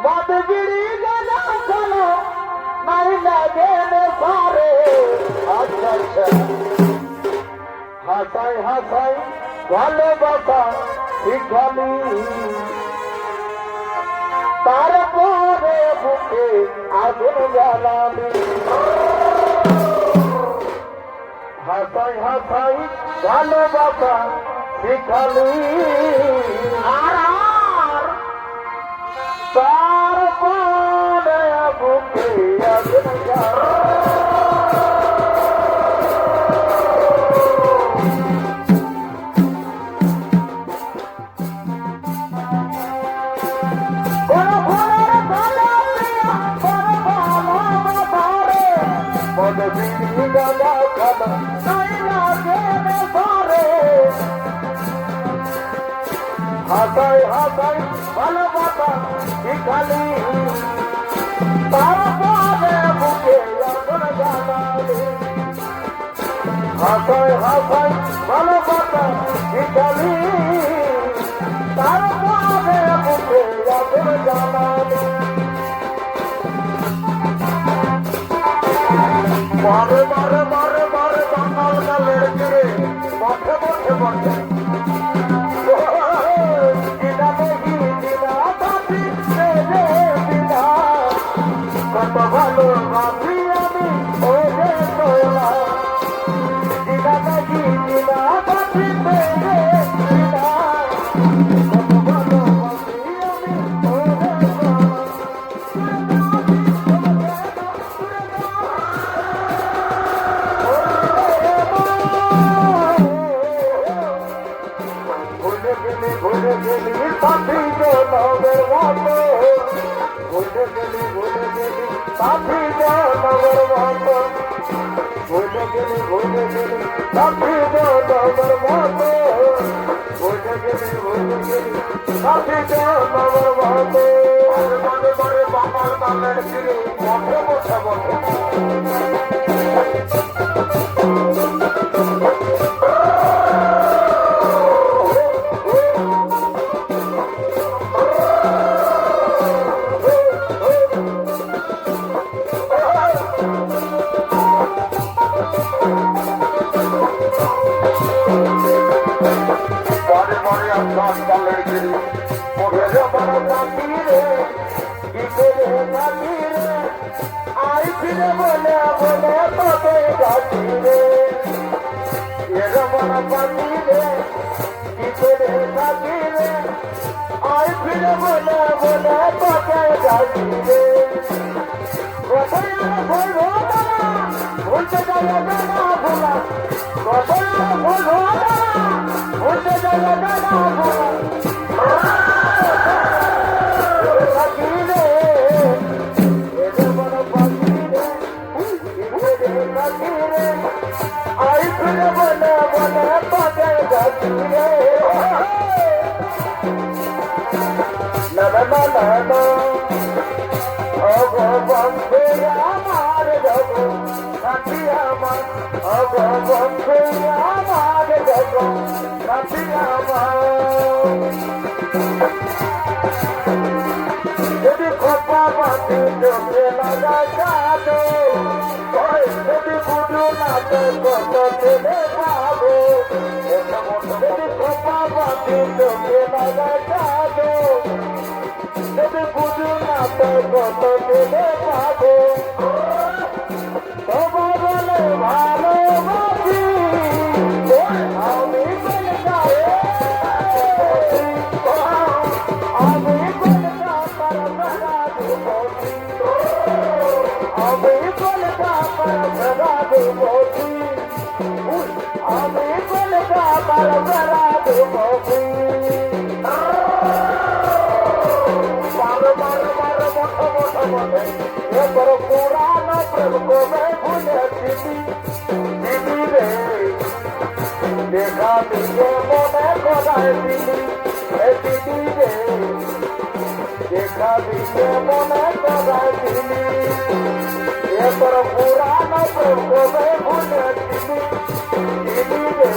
মদ বিড়ি গানা চলো নাই লাগে সারে আচ্ছা আচ্ছা হাসাই হাসাই ভালোবাসা শিখালি তারপরে বুকে আগুন জ্বালালি হাসাই হাসাই ভালোবাসা শিখালি আর তারপরে বুকে আগুন জ্বালালি হাসাই হাসাই ভালোবাসা শিখালি তারপরে বুকে আগুন জ্বালালি হাসাই হাসাই ভালোবাসা শিখালি তারপরে বুকে আগুন জ্বালালি মারে মারে মারে মারে বাঙাল গালের রে মঠে মঠে মঠে কত ভালো ভাবি আমি ওরে তোলা দিদা নাকি দিদা বাতি পেরে দিদা কত ভালো ভাবি আমি ওরে ভুলে গেলি পাখি জনমের মতো ভুলে গেলি পাখি জনমের মতো ভুলে গেলি পাখি জনমের মতো ভুলে গেলি পাখি জনমের মতো মনে মনে বাবার নামের ফিরে মঠে মঠে মঠে বলে বলে তোকে ডাকি রে এরমন পাখি রে কি করে ডাকি রে আই ফিরে বলে বলে তোকে ডাকি রে কোথায় বলবো না ভুলতে যাবে না ভোলা কোথায় বলবো না ভুলতে যাবে না ভোলা ডাকি রে आई फिर बने बने पागे जाती रे नन नन अब बंदे हमार जगो नदिया मन अब बंदे हमार जगो नदिया मन यदि खोपा बाती जो के लगा जादो যদি বুঝু না তো কত ছেলে পাবো যদি খোপা বাতি চোখে লাগা যাবো যদি বুঝু না তো কত ছেলে পাবো তবু বলে ভালোবাসি আমি আমি আমি কলকা পার করা দেবো মার মার মার মঠ মঠ মঠে এবার পুরাণ প্রেম কবে ভুলে দিদি রে দেখা দিকে মনে করায় দিদি দিদি রে দেখা দিকে মনে করায় দিদি এবার পুরাণ প্রেম কবে ভুলে দিদি রে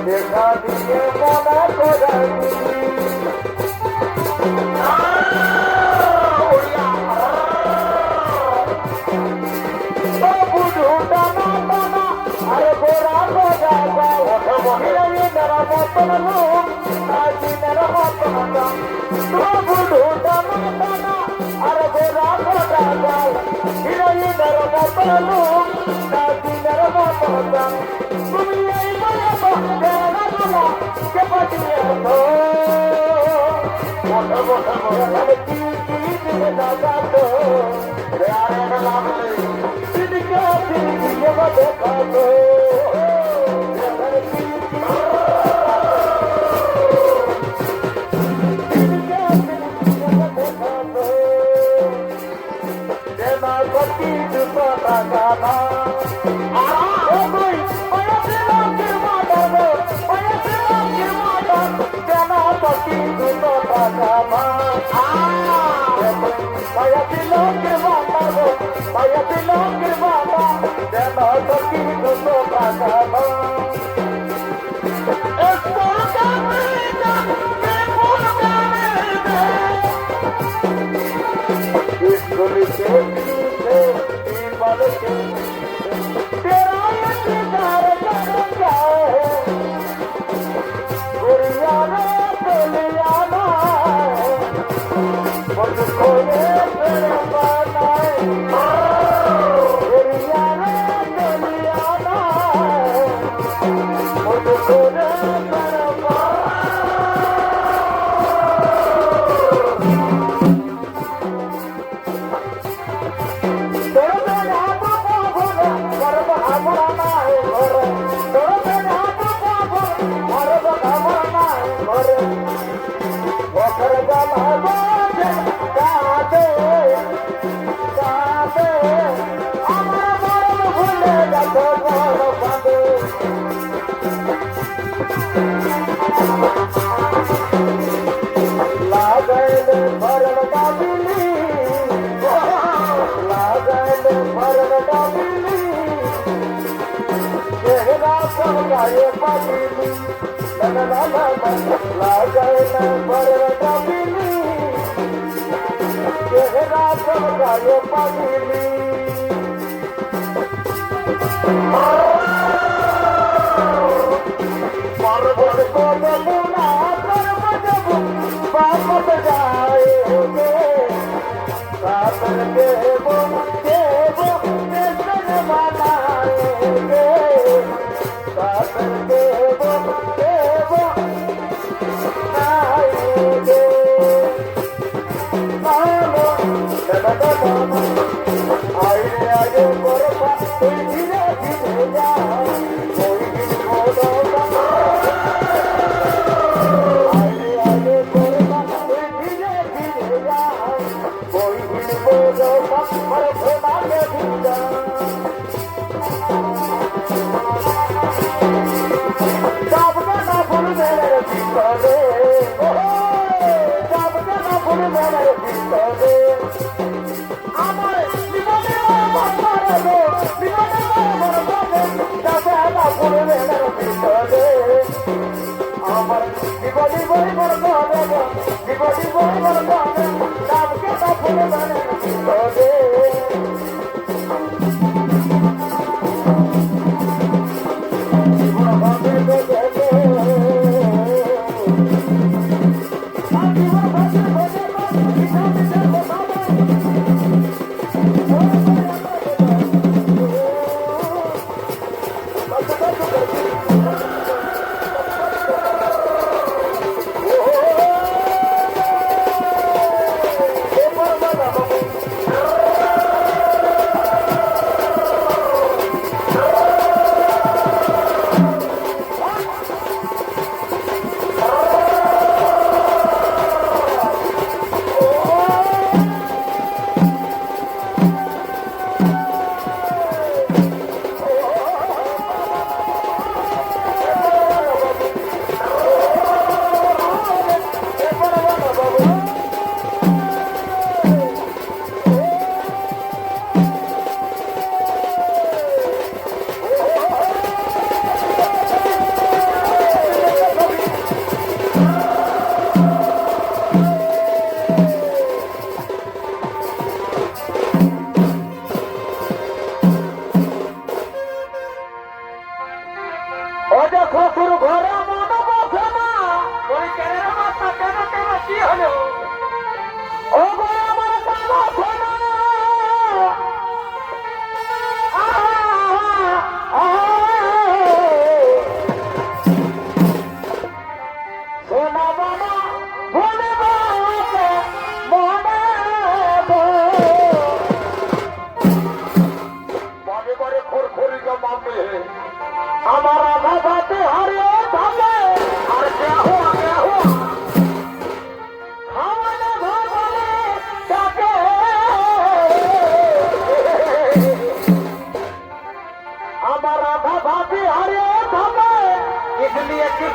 দেখা দিকে মনে করায় দিদি লোক দিনের মতো তবু ঢোটানো টানা আর গোরা গোটা গাল হিরোইনের মতো লোক দিনের মতো তুমি এই বলে কে পাঠিয়েছ মোটা মোটা মোটা কি দিলে দাদা তো আর নাম নেই দিদিকে দিদিকে দেখাতো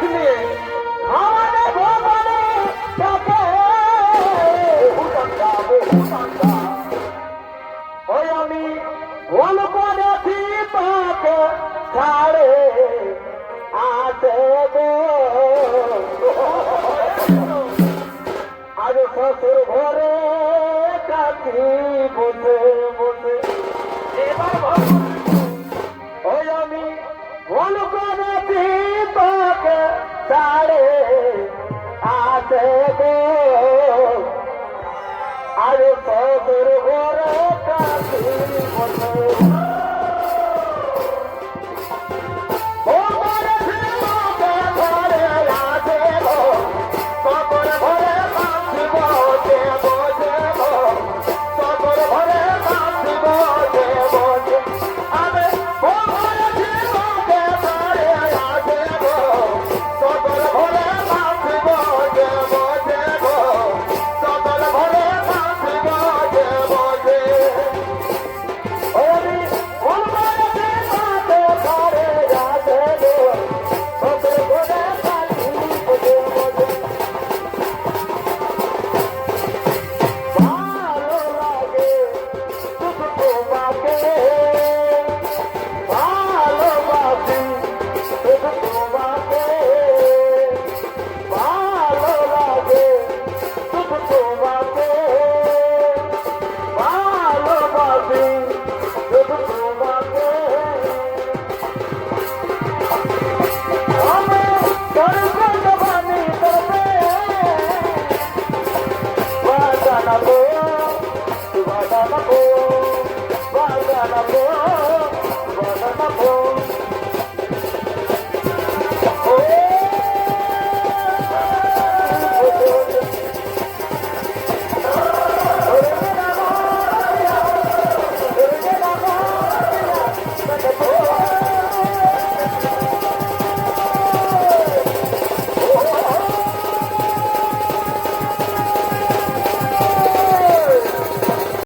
নিয়ে খাওয়ানে ভোপালে তাকে ওই আমি ভুল করেছি তাকে ছাড়ে আসে গো আজ শ্বশুর ঘরে কাকি বসে বসে ওই আমি ভুল করেছি তাকে ছাড়ে আসে গো আজ শ্বশুর ঘরে কাকি বসে